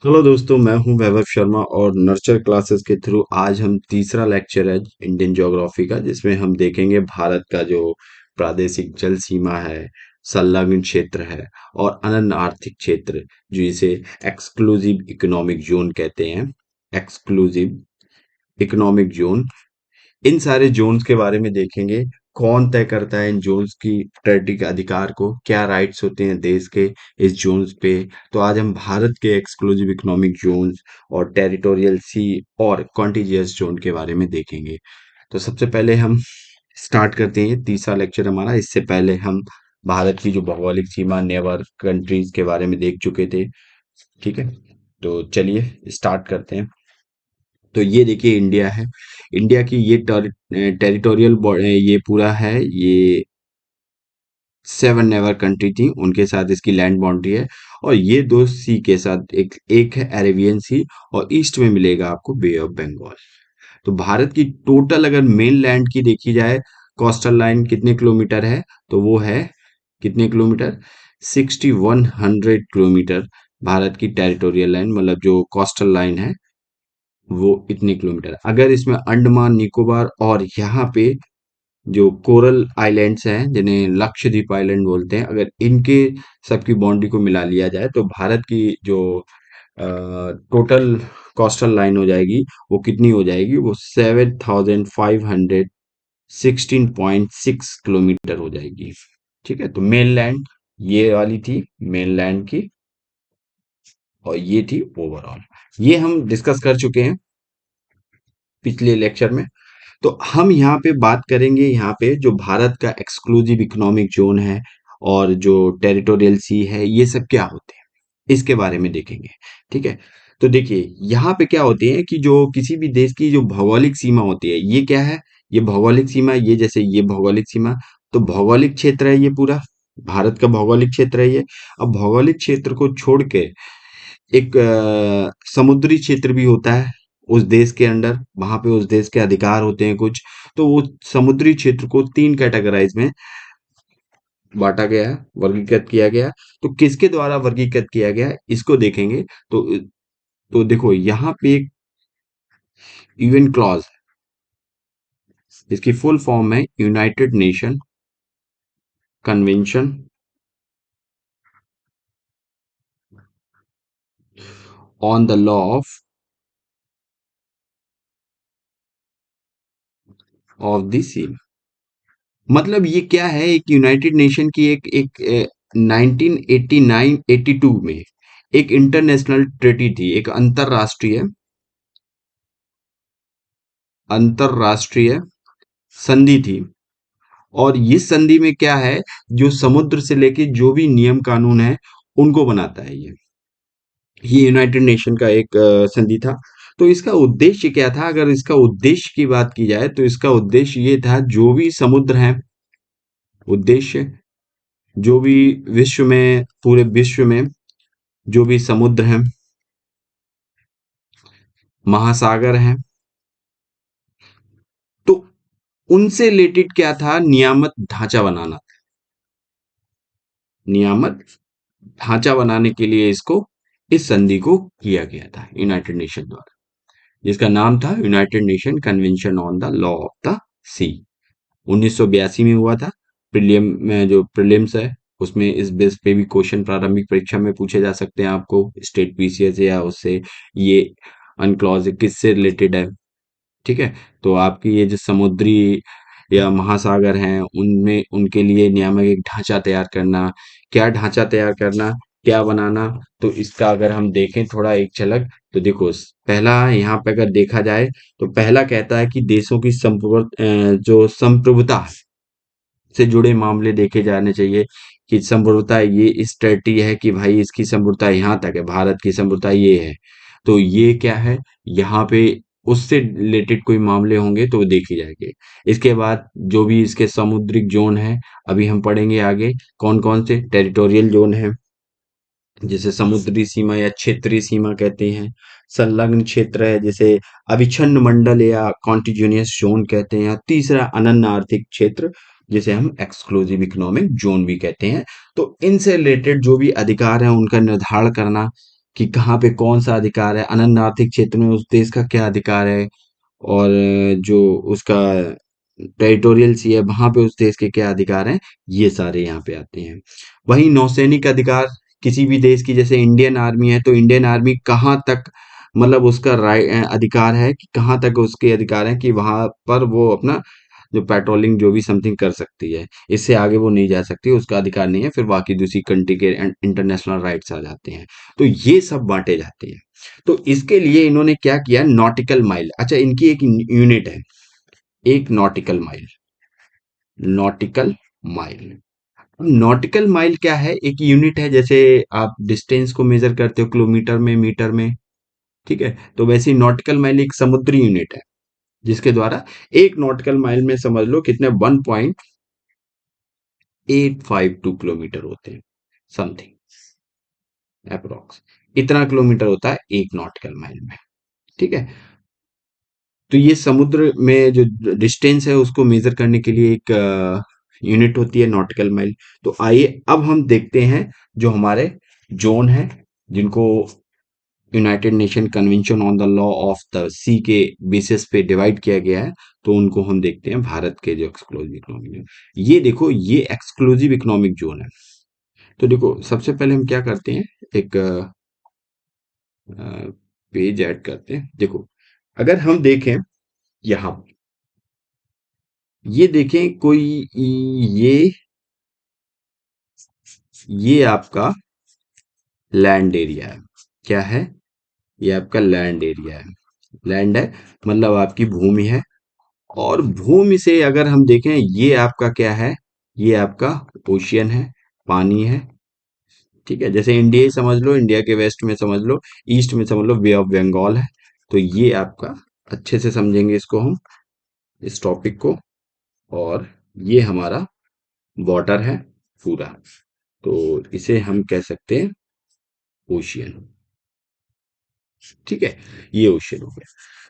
Hello दोस्तों, मैं हूं वैभव शर्मा और नर्चर क्लासेस के थ्रू आज हम तीसरा लेक्चर है इंडियन ज्योग्राफी का, जिसमें हम देखेंगे भारत का जो प्रादेशिक जल सीमा है, संलग्न क्षेत्र है और अनन्य आर्थिक क्षेत्र, जिसे एक्सक्लूसिव इकोनॉमिक जोन कहते हैं। एक्सक्लूसिव इकोनॉमिक जोन, इन सारे जोन्स के बारे में देखेंगे। कौन तय करता है इन जोन्स की टेरिटरी के अधिकार को, क्या राइट्स होते हैं देश के इस जोन्स पे। तो आज हम भारत के एक्सक्लूसिव इकोनॉमिक जोन्स और टेरिटोरियल सी और कॉन्टिजियस जोन के बारे में देखेंगे। तो सबसे पहले हम स्टार्ट करते हैं तीसरा लेक्चर हमारा। इससे पहले हम भारत की जो भौगोलिक सीमा नेबर कंट्रीज के बारे में देख चुके थे। ठीक है, तो चलिए स्टार्ट करते हैं। तो ये देखिए इंडिया है। इंडिया की ये टेरिटोरियल ये पूरा है, ये 7 नेबर कंट्री थी, उनके साथ इसकी लैंड बाउंड्री है। और ये दो सी के साथ एक एक है अरेबियन सी, और ईस्ट में मिलेगा आपको बे ऑफ बंगाल। तो भारत की टोटल अगर मेन लैंड की देखी जाए, कोस्टल लाइन कितने किलोमीटर है, तो वो है कितने किलोमीटर, 6100 किलोमीटर। भारत की टेरिटोरियल लाइन मतलब जो कोस्टल लाइन है वो इतने किलोमीटर। अगर इसमें अंडमान निकोबार और यहाँ पे जो कोरल आइलैंड्स हैं जिन्हें लक्षद्वीप आइलैंड बोलते हैं, अगर इनके सबकी बाउंड्री को मिला लिया जाए तो भारत की जो टोटल कोस्टल लाइन हो जाएगी वो कितनी हो जाएगी, वो 7516.6 किलोमीटर हो जाएगी। ठीक है, तो मेनलैंड ये वाली थी मेनलैंड की, और ये थी ओवरऑल। ये हम डिस्कस कर चुके हैं पिछले लेक्चर में। तो हम यहाँ पे बात करेंगे, यहाँ पे जो भारत का एक्सक्लूसिव इकोनॉमिक जोन है और जो टेरिटोरियल सी है, ये सब क्या होते हैं इसके बारे में देखेंगे। ठीक है, तो देखिए यहाँ पे क्या होते हैं कि जो किसी भी देश की जो भौगोलिक सीमा होती है, ये क्या है, ये भौगोलिक सीमा, ये जैसे ये भौगोलिक सीमा, तो भौगोलिक क्षेत्र है ये पूरा, भारत का भौगोलिक क्षेत्र है ये। अब भौगोलिक क्षेत्र को छोड़ के एक समुद्री क्षेत्र भी होता है उस देश के अंडर, वहां पे उस देश के अधिकार होते हैं कुछ। तो वो समुद्री क्षेत्र को 3 कैटेगराइज में बांटा गया है, वर्गीकृत किया गया है। तो किसके द्वारा वर्गीकृत किया गया है इसको देखेंगे। तो तो देखो यहाँ पे एक यूएन क्लॉज, इसकी फुल फॉर्म है United Nation Convention on the Law of the Sea. मतलब ये क्या है, एक यूनाइटेड नेशन की एक एक 1989 82 में एक इंटरनेशनल ट्रेटी थी, एक अंतरराष्ट्रीय अंतरराष्ट्रीय संधि थी। और इस संधि में क्या है, जो समुद्र से लेके जो भी नियम कानून है उनको बनाता है ये यूनाइटेड नेशन का एक संधि था। तो इसका उद्देश्य क्या था, अगर इसका उद्देश्य की बात की जाए तो इसका उद्देश्य ये था, जो भी समुद्र हैं, उद्देश्य जो भी विश्व में, पूरे विश्व में जो भी समुद्र हैं, महासागर हैं, तो उनसे रिलेटेड क्या था, नियामक ढांचा बनाना। नियामक ढांचा बनाने के लिए इसको, इस संधि को किया गया था यूनाइटेड नेशन द्वारा, जिसका नाम था United Nation Convention on the Law of the Sea. 1982 में हुआ था। प्रीलियम में जो प्रीलिम्स है उसमें इस बेस पे भी क्वेश्चन प्रारंभिक परीक्षा में पूछे जा सकते हैं आपको, स्टेट पीसीएस या उससे। ये अनक्लॉज किससे रिलेटेड है, ठीक है। तो आपकी ये जो समुद्री या महासागर हैं उनमें, उनके लिए नियामक एक ढांचा तैयार करना। क्या ढांचा तैयार करना, क्या बनाना, तो इसका अगर हम देखें थोड़ा एक झलक, तो देखो पहला यहाँ पे अगर देखा जाए तो पहला कहता है कि देशों की जो संप्रभुता से जुड़े मामले देखे जाने चाहिए, कि संप्रभुता ये इस टेरिटरी है कि भाई इसकी संप्रभुता यहाँ तक है, भारत की संप्रभुता ये है। तो ये क्या है, यहाँ पे उससे रिलेटेड कोई मामले होंगे तो वो देखे जाएंगे। इसके बाद जो भी इसके समुद्रिक जोन है, अभी हम पढ़ेंगे आगे कौन कौन से टेरिटोरियल जोन है, जिसे समुद्री सीमा या क्षेत्रीय सीमा कहते हैं। संलग्न क्षेत्र है जिसे अविच्छिन्न मंडल या कॉन्टिन्यूअस जोन कहते हैं। तीसरा अनन्य आर्थिक क्षेत्र, जिसे हम एक्सक्लूसिव इकोनॉमिक जोन भी कहते हैं। तो इनसे रिलेटेड जो भी अधिकार है उनका निर्धारण करना, कि कहाँ पे कौन सा अधिकार है, अनन्य आर्थिक क्षेत्र में उस देश का क्या अधिकार है, और जो उसका टेरिटोरियल सी है वहां पे उस देश के क्या अधिकार हैं, ये सारे यहाँ पे आते हैं। वहीं नौसैनिक अधिकार किसी भी देश की, जैसे इंडियन आर्मी है तो इंडियन आर्मी कहाँ तक, मतलब उसका अधिकार है कि कहाँ तक उसके अधिकार है कि वहां पर वो अपना जो पेट्रोलिंग जो भी समथिंग कर सकती है, इससे आगे वो नहीं जा सकती, उसका अधिकार नहीं है। फिर बाकी दूसरी कंट्री के इंटरनेशनल राइट्स आ जाते हैं। तो ये सब बांटे जाते हैं। तो इसके लिए इन्होंने क्या किया, नॉटिकल माइल, अच्छा इनकी एक यूनिट है, एक nautical mile, nautical mile. Nautical mile क्या है, एक यूनिट है, जैसे आप डिस्टेंस को मेजर करते हो किलोमीटर में, मीटर में, ठीक है, तो वैसे ही नॉटिकल माइल एक समुद्री यूनिट है, जिसके द्वारा एक नॉटिकल माइल में समझ लो कितने 1.852 किलोमीटर होते हैं, समथिंग अप्रोक्स, इतना किलोमीटर होता है एक नॉटिकल माइल में, ठीक है। तो ये समुद्र में जो डिस्टेंस है उसको मेजर करने के लिए एक यूनिट होती है नॉटिकल माइल। तो आइए अब हम देखते हैं जो हमारे जोन है, जिनको United Nation Convention on the Law of the Sea के बेसिस पे डिवाइड किया गया है। तो उनको हम देखते हैं, भारत के जो एक्सक्लूसिव इकोनॉमिक जोन, ये देखो ये एक्सक्लूसिव इकोनॉमिक जोन है। तो देखो सबसे पहले हम क्या करते हैं, एक पेज ऐड करते हैं। देखो अगर हम देखें यहाँ, ये देखें कोई, ये ये आपका लैंड एरिया है, क्या है, ये आपका लैंड एरिया है, लैंड है मतलब आपकी भूमि है। और भूमि से अगर हम देखें, ये आपका क्या है, ये आपका ओशियन है, पानी है, ठीक है। जैसे इंडिया ही समझ लो, इंडिया के वेस्ट में समझ लो, ईस्ट में समझ लो बे ऑफ बंगाल है। तो ये आपका, अच्छे से समझेंगे इसको हम, इस टॉपिक को। और ये हमारा वाटर है पूरा, तो इसे हम कह सकते हैं ओशियन, ठीक है, ये ओशियन हो गया।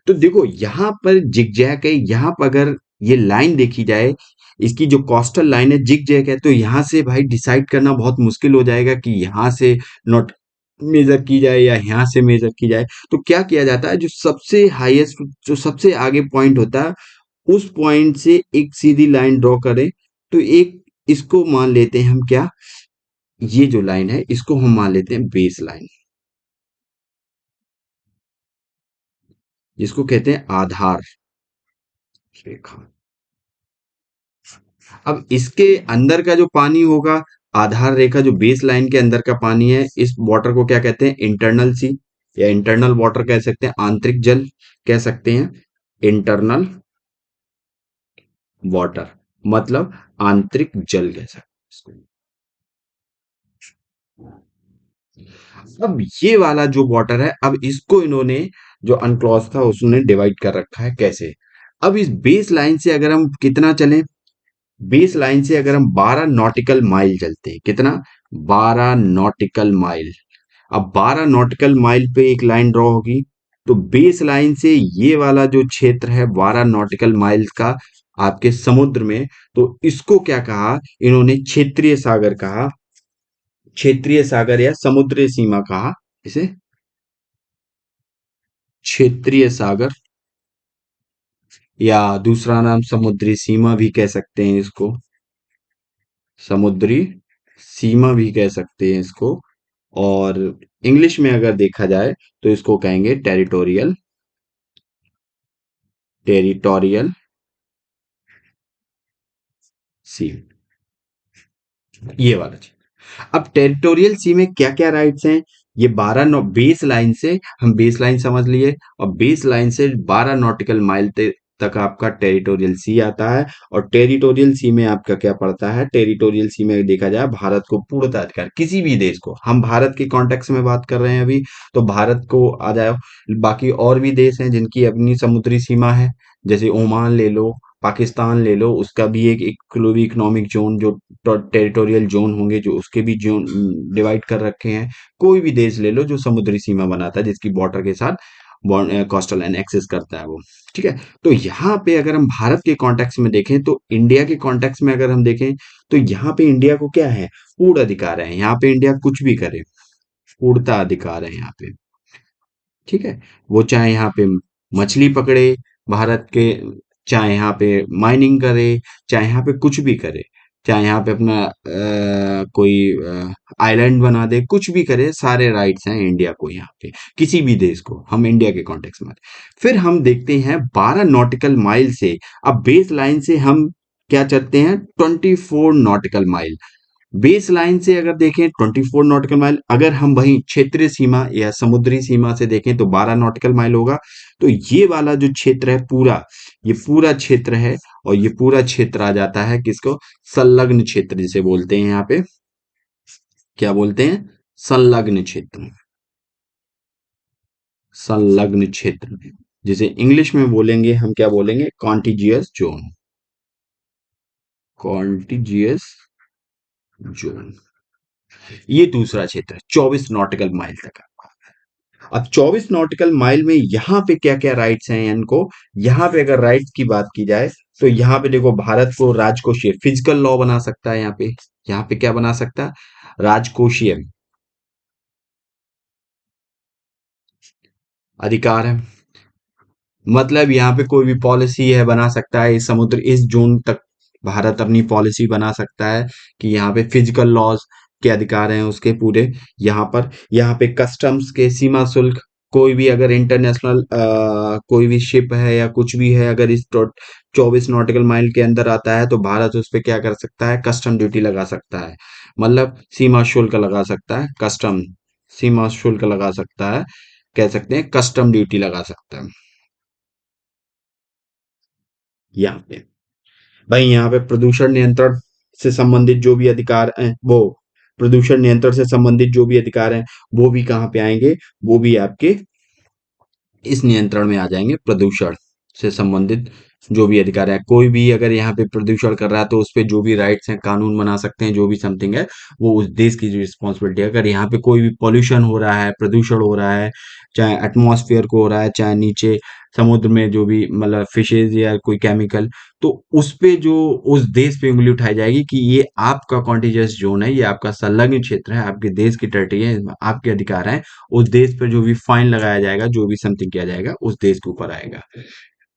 तो देखो यहाँ पर जिगजैग है, यहाँ पर अगर ये लाइन देखी जाए, इसकी जो कोस्टल लाइन है जिगजैग है, तो यहाँ से भाई डिसाइड करना बहुत मुश्किल हो जाएगा कि यहाँ से नोट मेजर की जाए या यहाँ से मेजर की जाए। तो क्या किया जाता है, जो सबसे हाईएस्ट, जो सबसे आगे पॉइंट होता है, उस पॉइंट से एक सीधी लाइन ड्रॉ करें। तो एक इसको मान लेते हैं हम क्या, ये जो लाइन है इसको हम मान लेते हैं बेस लाइन, जिसको कहते हैं आधार रेखा। अब इसके अंदर का जो पानी होगा, आधार रेखा जो बेस लाइन के अंदर का पानी है, इस वाटर को क्या कहते हैं, इंटरनल सी, या इंटरनल वाटर कह सकते हैं, आंतरिक जल कह सकते हैं, इंटरनल वाटर, मतलब आंतरिक जल कह सकते हैं इसको। अब ये वाला जो वाटर है, अब इसको इन्होंने, जो अनक्लॉज था उसने डिवाइड कर रखा है, कैसे, अब इस बेस लाइन से अगर हम कितना चलें, बेस लाइन से अगर हम 12 नॉटिकल माइल चलते हैं, कितना, 12 नॉटिकल माइल। अब 12 नॉटिकल माइल पे एक लाइन ड्रॉ होगी, तो बेस लाइन से ये वाला जो क्षेत्र है 12 नॉटिकल माइल का आपके समुद्र में, तो इसको क्या कहा इन्होंने, क्षेत्रीय सागर कहा, क्षेत्रीय सागर या समुद्री सीमा कहा इसे, क्षेत्रीय सागर, या दूसरा नाम समुद्री सीमा भी कह सकते हैं इसको, समुद्री सीमा भी कह सकते हैं इसको। और इंग्लिश में अगर देखा जाए तो इसको कहेंगे टेरिटोरियल, टेरिटोरियल सी, ये वाला चीज। अब टेरिटोरियल सी में क्या क्या राइट्स हैं, ये 12 बेस लाइन से, हम बेस लाइन समझ लिए, और बेस लाइन से 12 नॉटिकल माइल तक आपका टेरिटोरियल सी आता है। और टेरिटोरियल सी में आपका क्या पड़ता है, टेरिटोरियल सी में देखा जाए भारत को पूर्णतः अधिकार, किसी भी देश को, हम भारत के कॉन्टेक्स्ट में बात कर रहे हैं अभी, तो भारत को आ जाए, बाकी और भी देश हैं जिनकी अपनी समुद्री सीमा है, जैसे ओमान ले लो, पाकिस्तान ले लो, उसका भी एक इकोनॉमिक जोन, जो टेरिटोरियल जोन होंगे, जो उसके भी जोन डिवाइड कर रखे हैं। कोई भी देश ले लो जो समुद्री सीमा बनाता है, जिसकी बॉर्डर के साथ कोस्टल लाइन एक्सेस करता है वो, ठीक है। तो यहाँ पे अगर हम भारत के कॉन्टेक्स्ट में देखें, तो इंडिया के कॉन्टेक्स्ट में अगर हम देखें, तो यहाँ पे इंडिया को क्या है, पूर्ण अधिकार है, यहाँ पे इंडिया कुछ भी करे, पूर्णता अधिकार है यहाँ पे। ठीक है, वो चाहे यहाँ पे मछली पकड़े भारत के, चाहे यहाँ पे माइनिंग करे, चाहे यहाँ पे कुछ भी करे, चाहे यहाँ पे अपना कोई आइलैंड बना दे, कुछ भी करे, सारे राइट्स हैं इंडिया को यहाँ पे, किसी भी देश को, हम इंडिया के कॉन्टेक्स्ट में। फिर हम देखते हैं 12 नॉटिकल माइल से, अब बेस लाइन से हम क्या चलते हैं 24 नॉटिकल माइल। बेस लाइन से अगर देखें 24 नॉटिकल माइल, अगर हम वहीं क्षेत्रीय सीमा या समुद्री सीमा से देखें तो 12 नॉटिकल माइल होगा। तो ये वाला जो क्षेत्र है पूरा, ये पूरा क्षेत्र है, और ये पूरा क्षेत्र आ जाता है किसको, संलग्न क्षेत्र जिसे बोलते हैं यहाँ पे, क्या बोलते हैं, संलग्न क्षेत्र। संलग्न क्षेत्र, जिसे इंग्लिश में बोलेंगे हम, क्या बोलेंगे, कॉन्टिजियस जोन। कॉन्टिजियस जोन, ये दूसरा क्षेत्र है 24 नॉटिकल माइल तक। अब 24 नॉटिकल माइल में यहाँ पे क्या क्या राइट्स हैं इनको, यहाँ पे अगर राइट्स की बात की जाए तो यहाँ पे देखो, भारत को राजकोषीय फिजिकल लॉ बना सकता है, यहाँ पे क्या बना सकता है, राजकोषीय अधिकार है। मतलब यहाँ पे कोई भी पॉलिसी है बना सकता है, इस समुद्र इस जोन तक भारत अपनी पॉलिसी बना सकता है, कि यहाँ पे फिजिकल लॉज के अधिकार हैं उसके पूरे। यहाँ पे कस्टम्स के सीमा शुल्क, कोई भी अगर इंटरनेशनल कोई भी शिप है या कुछ भी है, अगर इस 24 नॉटिकल माइल के अंदर आता है तो भारत उस पे क्या कर सकता है, कस्टम ड्यूटी लगा सकता है, मतलब सीमा शुल्क लगा सकता है, कस्टम सीमा शुल्क लगा सकता है, कह सकते हैं कस्टम ड्यूटी लगा सकता है यहाँ पे। भाई यहाँ पे प्रदूषण नियंत्रण से संबंधित जो भी अधिकार हैं, वो प्रदूषण नियंत्रण से संबंधित जो भी अधिकार हैं, वो भी कहाँ पे आएंगे, वो भी आपके इस नियंत्रण में आ जाएंगे। प्रदूषण से संबंधित जो भी अधिकार है, कोई भी अगर यहाँ पे प्रदूषण कर रहा है तो उस पे जो भी राइट्स हैं, कानून बना सकते हैं, जो भी समथिंग है, वो उस देश की जो रिस्पॉन्सिबिलिटी है। अगर यहाँ पे कोई भी पॉल्यूशन हो रहा है, प्रदूषण हो रहा है, चाहे एटमॉस्फेयर को हो रहा है, चाहे नीचे समुद्र में जो भी मतलब फिशेज या कोई केमिकल, तो उस पे जो उस देश पे उंगली उठाई जाएगी कि ये आपका कॉन्टिजियस जोन है, ये आपका संलग्न क्षेत्र है, आपके देश की टेरिटरी है, इसमें आपके अधिकार हैं। उस देश पर जो भी फाइन लगाया जाएगा, जो भी समथिंग किया जाएगा, उस देश के ऊपर आएगा।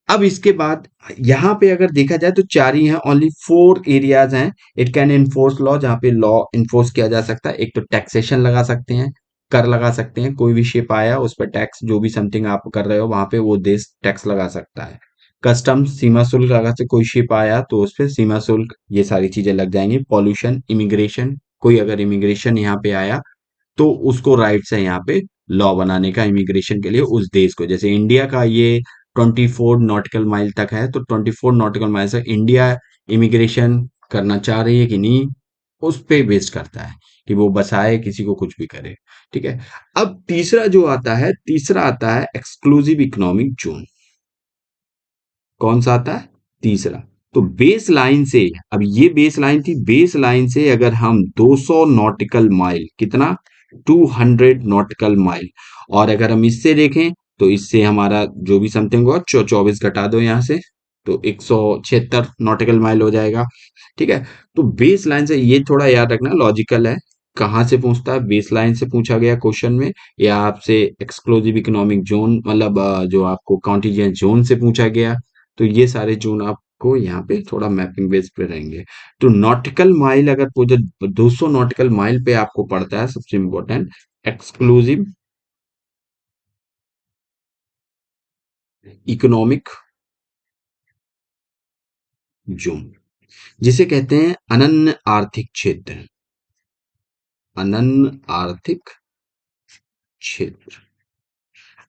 अब इसके बाद यहाँ पे अगर देखा जाए तो चार ही हैं, ओनली 4 एरियाज हैं इट कैन इन्फोर्स लॉ, जहाँ पे लॉ इन्फोर्स किया जा सकता है। एक तो टैक्सेशन लगा सकते हैं, कर लगा सकते हैं, कोई भी शिप आया उस पर टैक्स, जो भी समथिंग आप कर रहे हो वहां पे वो देश टैक्स लगा सकता है। कस्टम सीमा शुल्क लगा सकते, कोई शिप आया तो उस पर सीमा शुल्क, ये सारी चीजें लग जाएंगी। पॉल्यूशन, इमिग्रेशन, कोई अगर इमिग्रेशन यहाँ पे आया तो उसको राइट्स है यहाँ पे लॉ बनाने का इमिग्रेशन के लिए उस देश को। जैसे इंडिया का ये 24 नॉटिकल माइल तक है, तो 24 नॉटिकल माइल से इंडिया इमिग्रेशन करना चाह रही है कि नहीं, उस पे बेस्ड करता है कि वो बसाए किसी को, कुछ भी करे। ठीक है, अब तीसरा जो आता है, तीसरा आता है एक्सक्लूसिव इकोनॉमिक जोन। कौन सा आता है, तीसरा। तो बेस लाइन से, अब ये बेस लाइन थी, बेस लाइन से अगर हम 200 नॉटिकल माइल, कितना, 200 नॉटिकल माइल, और अगर हम इससे देखें तो इससे हमारा जो भी समथिंग हुआ 24 घटा दो यहाँ से, तो 176 नॉटिकल माइल हो जाएगा। ठीक है, तो बेस लाइन से, ये थोड़ा याद रखना, लॉजिकल है। कहाँ से पूछता है, बेस लाइन से पूछा गया क्वेश्चन में, या आपसे एक्सक्लूसिव इकोनॉमिक जोन मतलब जो आपको कॉन्टिजेंट जोन से पूछा गया, तो ये सारे जोन आपको यहाँ पे थोड़ा मैपिंग बेस पे रहेंगे। तो नॉटिकल माइल अगर पूछे, 200 नॉटिकल माइल पे आपको पड़ता है सबसे इंपॉर्टेंट एक्सक्लूसिव इकोनॉमिक जोन, जिसे कहते हैं अनन्य आर्थिक क्षेत्र। अनन्य आर्थिक क्षेत्र।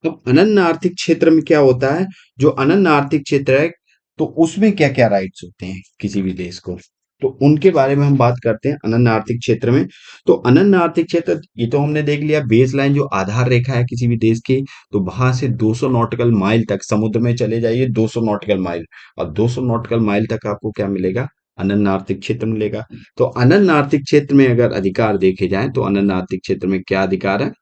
अब अनन्य आर्थिक क्षेत्र में क्या होता है, जो अनन्य आर्थिक क्षेत्र है, तो उसमें क्या क्या राइट्स होते हैं किसी भी देश को, तो उनके बारे में हम बात करते हैं अनन्य आर्थिक क्षेत्र में। तो अनन्य आर्थिक क्षेत्र, ये तो हमने देख लिया बेस लाइन जो आधार रेखा है किसी भी देश की, तो वहां से 200 नॉटिकल माइल तक समुद्र में चले जाइए, 200 नॉटिकल माइल, और 200 नॉटिकल माइल तक आपको क्या मिलेगा, अनन्य आर्थिक क्षेत्र मिलेगा। तो अनन्य आर्थिक क्षेत्र में अगर अधिकार देखे जाएं तो अनन्य आर्थिक क्षेत्र में क्या अधिकार है,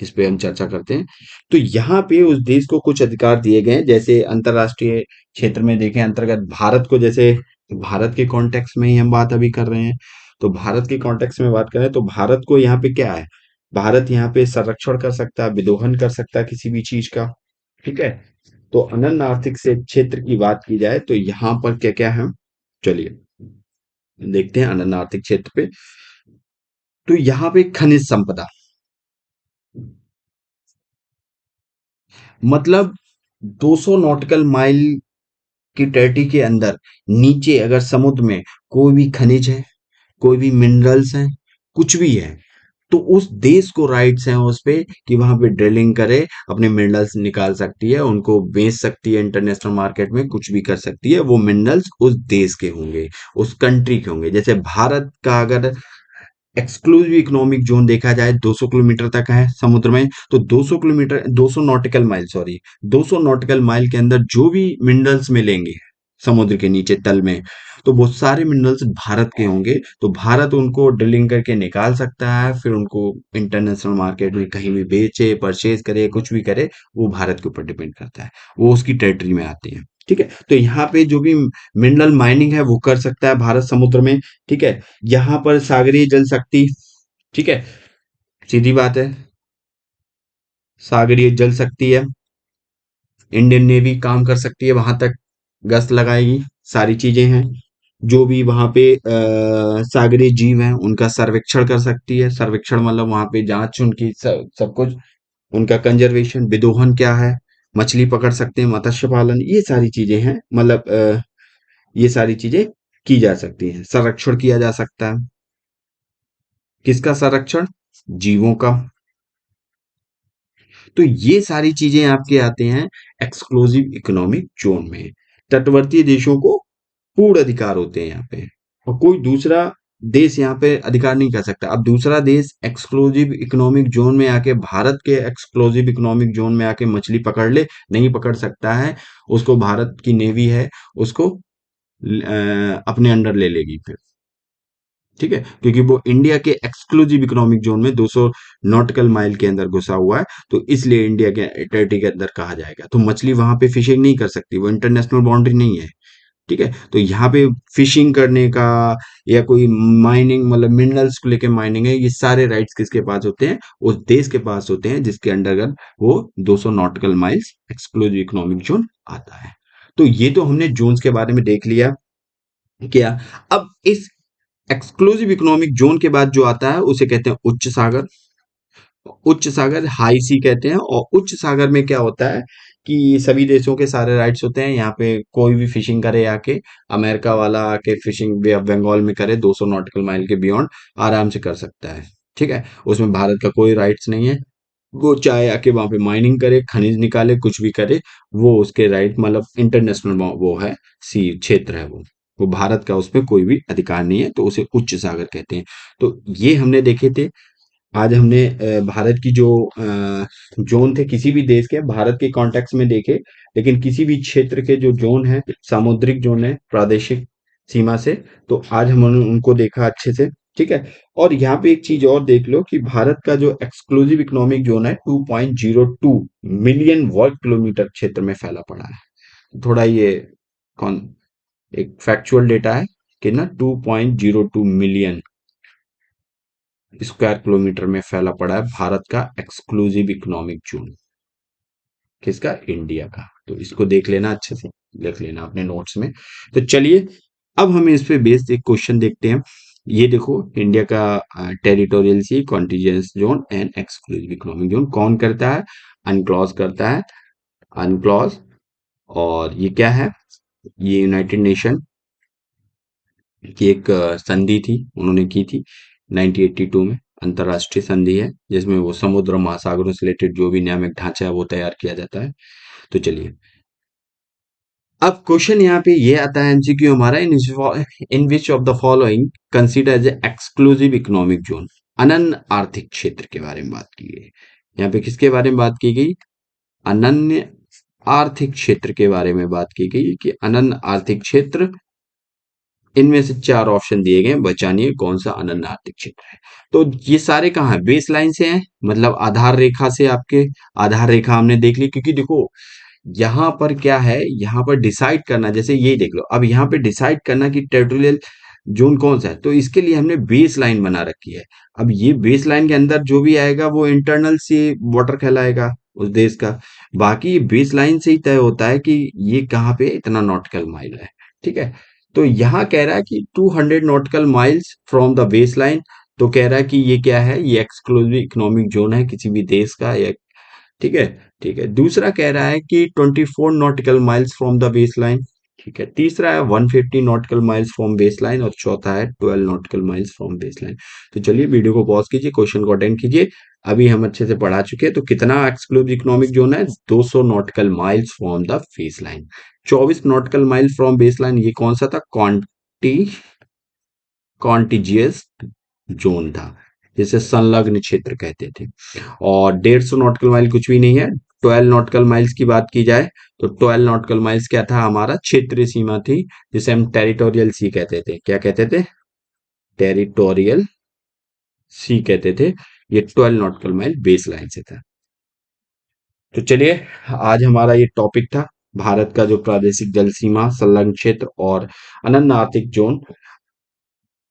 इस पे हम चर्चा करते हैं। तो यहाँ पे उस देश को कुछ अधिकार दिए गए हैं, जैसे अंतरराष्ट्रीय क्षेत्र में देखें अंतर्गत भारत को, जैसे भारत के कॉन्टेक्स्ट में ही हम बात अभी कर रहे हैं, तो भारत के कॉन्टेक्स्ट में बात करें तो भारत को यहाँ पे क्या है, भारत यहाँ पे संरक्षण कर सकता है, विदोहन कर सकता है किसी भी चीज का। ठीक है। तो अनन्य आर्थिक से क्षेत्र की बात की जाए तो यहाँ पर क्या क्या है, चलिए देखते हैं अनन्य आर्थिक क्षेत्र पे। तो यहाँ पे खनिज संपदा, मतलब 200 नॉटिकल माइल की तटी के अंदर नीचे अगर समुद्र में कोई भी खनिज है, कोई भी मिनरल्स हैं, कुछ भी है, तो उस देश को राइट्स हैं उस पे कि वहां पे ड्रिलिंग करे, अपने मिनरल्स निकाल सकती है, उनको बेच सकती है इंटरनेशनल मार्केट में, कुछ भी कर सकती है। वो मिनरल्स उस देश के होंगे, उस कंट्री के होंगे। जैसे भारत का अगर एक्सक्लूसिव इकोनॉमिक जोन देखा जाए 200 किलोमीटर तक है समुद्र में, तो 200 kilometre, 200 nautical mile, sorry, 200 nautical mile के अंदर जो भी मिनरल्स मिलेंगे समुद्र के नीचे तल में, तो वो सारे मिनरल्स भारत के होंगे। तो भारत उनको ड्रिलिंग करके निकाल सकता है, फिर उनको इंटरनेशनल मार्केट में कहीं भी बेचे, परचेज करे, कुछ भी करे, वो भारत के ऊपर डिपेंड करता है, वो उसकी टेरिटरी में आते हैं। ठीक है। तो यहाँ पे जो भी मिनरल माइनिंग है वो कर सकता है भारत समुद्र में। ठीक है। यहाँ पर सागरीय जल शक्ति, ठीक है, सीधी बात है, सागरीय जल शक्ति है, इंडियन नेवी काम कर सकती है, वहां तक गश्त लगाएगी, सारी चीजें हैं। जो भी वहां पे सागरीय जीव हैं उनका सर्वेक्षण कर सकती है, सर्वेक्षण मतलब वहां पे जांच उनकी, सब कुछ, उनका कंजर्वेशन, विदोहन क्या है, मछली पकड़ सकते हैं, मत्स्य पालन, ये सारी चीजें हैं, मतलब ये सारी चीजें की जा सकती हैं। संरक्षण किया जा सकता है, किसका संरक्षण, जीवों का। तो ये सारी चीजें आपके आते हैं एक्सक्लूसिव इकोनॉमिक जोन में। तटवर्ती देशों को पूर्ण अधिकार होते हैं यहाँ पे, और कोई दूसरा देश यहाँ पे अधिकार नहीं कर सकता। अब दूसरा देश एक्सक्लूसिव इकोनॉमिक जोन में आके, भारत के एक्सक्लूसिव इकोनॉमिक जोन में आके मछली पकड़ ले, नहीं पकड़ सकता है। उसको भारत की नेवी है, उसको अपने अंडर ले लेगी फिर। ठीक है, क्योंकि वो इंडिया के एक्सक्लूसिव इकोनॉमिक जोन में 200 नॉटिकल माइल के अंदर घुसा हुआ है, तो इसलिए इंडिया के टेरिटरी के अंदर कहा जाएगा। तो मछली वहां पे फिशिंग नहीं कर सकती, वो इंटरनेशनल बाउंड्री नहीं है। ठीक है। तो यहाँ पे फिशिंग करने का या कोई माइनिंग, मतलब मिनरल्स को लेके माइनिंग है, ये सारे राइट्स किसके पास होते हैं, उस देश के पास होते हैं जिसके अंडर वो 200 nautical miles exclusive economic zone आता है। तो ये तो हमने जोन्स के बारे में देख लिया। क्या, अब इस एक्सक्लूसिव इकोनॉमिक जोन के बाद जो आता है उसे कहते हैं उच्च सागर। उच्च सागर हाई सी कहते हैं। और उच्च सागर में क्या होता है कि सभी देशों के सारे राइट्स होते हैं, यहाँ पे कोई भी फिशिंग करे आके, अमेरिका वाला आके फिशिंग बे ऑफ बंगाल में करे 200 नॉटिकल माइल के बियॉन्ड, आराम से कर सकता है। ठीक है। उसमें भारत का कोई राइट्स नहीं है। वो चाहे आके वहां पे माइनिंग करे, खनिज निकाले, कुछ भी करे, वो उसके राइट, मतलब इंटरनेशनल वो है, सी क्षेत्र है वो भारत का, उसमें कोई भी अधिकार नहीं है, तो उसे उच्च सागर कहते हैं। तो ये हमने देखे थे। आज हमने भारत की जो जोन थे किसी भी देश के, भारत के कॉन्टेक्स्ट में देखे, लेकिन किसी भी क्षेत्र के जो जोन है, सामुद्रिक जोन है, प्रादेशिक सीमा से, तो आज हमने उनको देखा अच्छे से। ठीक है। और यहाँ पे एक चीज और देख लो कि भारत का जो एक्सक्लूसिव इकोनॉमिक जोन है 2.02 मिलियन वर्ग किलोमीटर क्षेत्र में फैला पड़ा है। थोड़ा ये कौन, एक फैक्चुअल डेटा है कि ना 2.02 मिलियन स्क्वायर किलोमीटर में फैला पड़ा है भारत का एक्सक्लूसिव इकोनॉमिक जोन। किसका, इंडिया का। तो इसको देख लेना, अच्छे से देख लेना अपने नोट्स में। तो चलिए अब हम इस पे बेस्ड एक क्वेश्चन देखते हैं। ये देखो, इंडिया का territorial sea contiguous zone and exclusive economic zone कौन करता है, अनक्लॉज करता है, अनक्लॉज। और ये क्या है, ये यूनाइटेड नेशन की एक संधि थी, उन्होंने की थी 1982 में। अंतरराष्ट्रीय संधि है जिसमें वो समुद्र महासागरों से रिलेटेड जो भी नियामक ढांचा है वो तैयार किया जाता है। तो चलिए अब क्वेश्चन यहाँ पे ये आता है एमसीक्यू हमारा, in which of the following consider as exclusive economic zone. अनन्य आर्थिक क्षेत्र के बारे में बात की गई। यहाँ पे किसके बारे में बात की गई, अनन्य आर्थिक क्षेत्र के बारे में बात की गई कि अनन्य आर्थिक क्षेत्र, इनमें से चार ऑप्शन दिए गए, बचानिए कौन सा अनन्य आर्थिक क्षेत्र है। तो ये सारे कहाँ है, बेस लाइन से हैं, मतलब आधार रेखा से, आपके आधार रेखा हमने देख ली। क्योंकि देखो यहाँ पर क्या है, यहाँ पर डिसाइड करना, जैसे ये देख लो, अब यहाँ पे डिसाइड करना कि टेरिटोरियल जोन कौन सा है, तो इसके लिए हमने बेस लाइन बना रखी है। अब ये बेस लाइन के अंदर जो भी आएगा वो इंटरनल सी वाटर कहलाएगा उस देश का। बाकी ये बेस लाइन से ही तय होता है कि ये कहाँ पे इतना नॉटिकल माइल है। ठीक है, तो यहाँ कह रहा है कि 200 nautical miles from the base line. तो कह रहा है कि ये क्या है, ये एक्सक्लूसिव इकोनॉमिक जोन है किसी भी देश का, या ठीक है। ठीक है, दूसरा कह रहा है कि 24 nautical miles from the base line. ठीक है, तीसरा है 150 nautical miles from base line, और चौथा है 12 nautical miles from base line. तो चलिए वीडियो को पॉज कीजिए, क्वेश्चन को अटेंड कीजिए। अभी हम अच्छे से पढ़ा चुके हैं। तो कितना एक्सक्लूसिव इकोनॉमिक जोन है, 200 nautical miles from the base line. 24 nautical miles from base line, ये कौन सा था, कॉन्टिजियस जोन था, जिसे संलग्न क्षेत्र कहते थे। और 150 नॉटिकल माइल कुछ भी नहीं है। 12 नॉटिकल माइल्स की बात की जाए तो 12 नॉटिकल माइल्स क्या था, हमारा क्षेत्रीय सीमा थी, जिसे हम टेरिटोरियल सी कहते थे। क्या कहते थे, टेरिटोरियल सी कहते थे। ये 12 नॉटिकल माइल बेस लाइन से था। तो चलिए, आज हमारा ये टॉपिक था भारत का जो प्रादेशिक जल सीमा, संलग्न क्षेत्र और अनन्य आर्थिक जोन,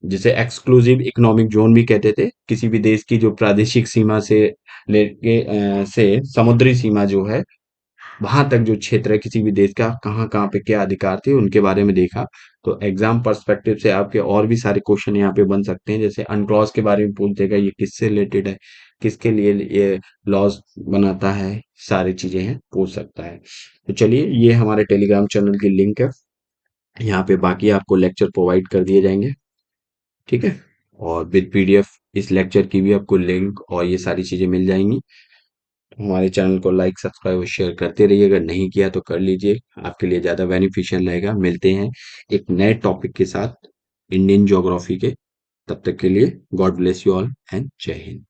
जिसे एक्सक्लूसिव इकोनॉमिक जोन भी कहते थे। किसी भी देश की जो प्रादेशिक सीमा से लेके से समुद्री सीमा जो है, वहां तक जो क्षेत्र है किसी भी देश का, कहाँ कहाँ पे क्या अधिकार थे, उनके बारे में देखा। तो एग्जाम पर्सपेक्टिव से आपके और भी सारे क्वेश्चन यहाँ पे बन सकते हैं। जैसे अनक्लॉज के बारे में पूछ देगा, ये किससे रिलेटेड है, किसके लिए ये लॉज बनाता है, सारी चीजें हैं, पूछ सकता है। तो चलिए, ये हमारे टेलीग्राम चैनल की लिंक है, यहाँ पे बाकी आपको लेक्चर प्रोवाइड कर दिए जाएंगे। ठीक है, और विद पीडीएफ इस लेक्चर की भी आपको लिंक और ये सारी चीजें मिल जाएंगी। तो हमारे चैनल को लाइक, सब्सक्राइब और शेयर करते रहिए। अगर नहीं किया तो कर लीजिए, आपके लिए ज़्यादा बेनिफिशियल रहेगा। मिलते हैं एक नए टॉपिक के साथ इंडियन ज्योग्राफी के। तब तक के लिए God bless you all and जय हिंद।